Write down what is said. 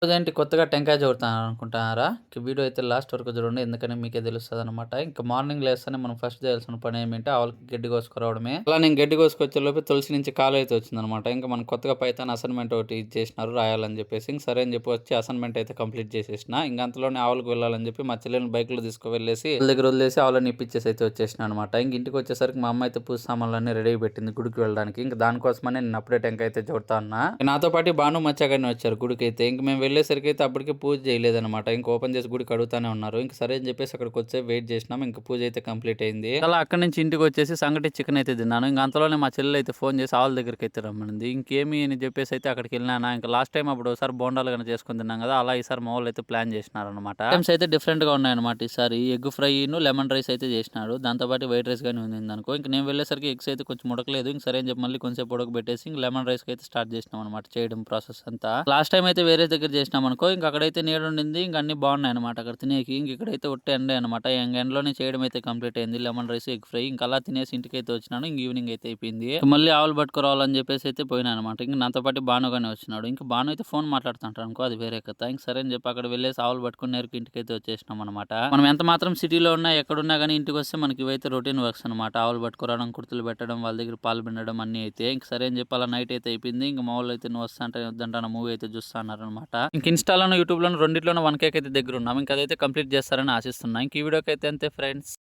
రోజేంటి కొత్తగా టెంకాయ చోడతాననుకుంటున్నారా? వీడియో అయితే లాస్ట్ వరకు చూడండి. ఎందుకని మీకే తెలుస్తదనమాట. ఇంక మార్నింగ్ లేస్తేనే మనం ఫస్ట్ చేయాల్సిన పనేంటంటే ఆవులకి గడ్డి కోసుకురావడమే. అలా నేను గడ్డి కోసుకొచ్చేలోపే తులసి నుంచి కాలయితే వచ్చిందనమాట. ఇంక మనం కొత్తగా పైథాన్ అసైన్‌మెంట్ ఒకటి ఇచ్చేసినారు రాయాలని చెప్పేసి. ఇంక సరే అని చెప్పి వచ్చి అసైన్‌మెంట్ అయితే కంప్లీట్ చేసేసిన. ఇంక అంతలోనే ఆవులకు వెళ్ళాలని చెప్పి మా చెల్లెల్ని బైక్‌లో తీసుకువెళ్ళేసి వాళ్ళ దగ్గర వదిలేసి ఆవులని ఇప్పిచ్చేసి అయితే వచ్చేసినా అనమాట. ఇంక ఇంటికొచ్చేసరికి మా అమ్మ అయితే పూజ సామాన్లన్నీ రెడీగా పెట్టింది గుడికి వెళ్ళడానికి. ఇంక దానికోసమనే నేను అప్పుడే టెంకాయ అయితే చోడతా ఉన్నా. నాతో పాటు భాను, మచ్చా గాని వచ్చారు గుడికైతే. ఇంక మేము వెళ్ళేసరికైతే అప్పటికి పూజ చేయలేదనమాట. ఇంక ఓపెన్ చేసి గుడి కడుగుతానే ఉన్నారు. ఇంక సరే అని చెప్పేసి అక్కడికి కొద్దిసేపు వెయిట్ చేసినాం. ఇంక పూజ అయితే కంప్లీట్ అయింది. అలా అక్కడి నుంచి ఇంటికొచ్చేసి సంగటి చికెన్ అయితే తిన్నాను. ఇంక అంతలోనే మా చెల్లెలు అయితే ఫోన్ చేసి ఆవుల దగ్గరికైతే రమ్మనింది. ఇంకేమి అని చెప్పేసి అయితే అక్కడికెళ్ళినానా, ఇంక లాస్ట్ టైమ్ అప్పుడు ఒకసారి బోండాలు గాని చేసుకొని తిన్నాం కదా! అలా ఈసారి మా వోళ్ళైతే ప్లాన్ చేసినారనమాట. ఐటెమ్స్ అయితే డిఫరెంట్‌గా ఉన్నాయన్నమాట ఈసారి. ఎగ్ ఫ్రైను, లెమన్ రైస్ అయితే చేసినాడు. దాంతో పాటు వైట్ రైస్ గాని ఉండిందనుకో. ఇంక నేను వెళ్ళేసరికి ఎగ్స్ అయితే కొంచెం ఉడకలేదు. ఇంక సరే అని చెప్పి మళ్ళీ కొంచెంసేపు ఉడకబెట్టేసి ఇంక లెమన్ రైస్‌కి అయితే స్టార్ట్ చేసినాం అనమాట చేయడం ప్రాసెస్ అంతా. లాస్ట్ టైమ్ అయితే వేరే దగ్గర చేసినామనుకో, ఇంక అక్కడైతే నీడుండింది. ఇంక అన్నీ బాగున్నాయన్నమాట అక్కడ తినేకి. ఇంక ఇక్కడైతే ఉట్ట ఎండే అనమాట. ఇంక ఎండలోనే చేయడం అయితే కంప్లీట్ అయింది. Lemon rice, egg fry. ఇంక అలా తినేసి ఇంటికైతే వచ్చినాను. ఇంక ఈవినింగ్ అయితే అయిపోయింది. ఇంక మళ్ళీ ఆవులు పట్టుకురావాలని చెప్పేసి అయితే పోయినాననమాట. ఇంక నాతో పాటు భాను గాని వచ్చినాడు. ఇంక భాను అయితే ఫోన్ మాట్లాడుతుంటాడు అనుకో, అది వేరే కథ. ఇంక సరే అని చెప్పి అక్కడ వెళ్ళేసి ఆవులు పట్టుకొని నేరుగా ఇంటికైతే వచ్చేసినాం అనమాట. మనం ఎంత మాత్రం సిటీలో ఉన్నా, ఎక్కడున్నా గానీ ఇంటికొస్తే మనకి ఇవైతే రొటీన్ వర్క్స్ అనమాట. ఆవులు పట్టుకురావడం, కుర్తులు పెట్టడం, వాళ్ళ దగ్గర పాలు పిండడం అన్నీ అయితే. ఇంక సరే అని చెప్పి అలా నైట్ అయితే అయిపోయింది. ఇంక మా వోళ్ళైతే నువ్వు వస్తా అంటే వద్దంటాను మూవీ అయితే చూస్తా అన్నారనమాట. ఇంక ఇన్‌స్టాలోను, యూట్యూబ్‌లోను రెండిట్లోనూ 1,000 అయితే దగ్గరున్నాం. ఇంక అదైతే కంప్లీట్ చేస్తారని ఆశిస్తున్నా. ఇంక ఈ వీడియోకైతే అంతే ఫ్రెండ్స్.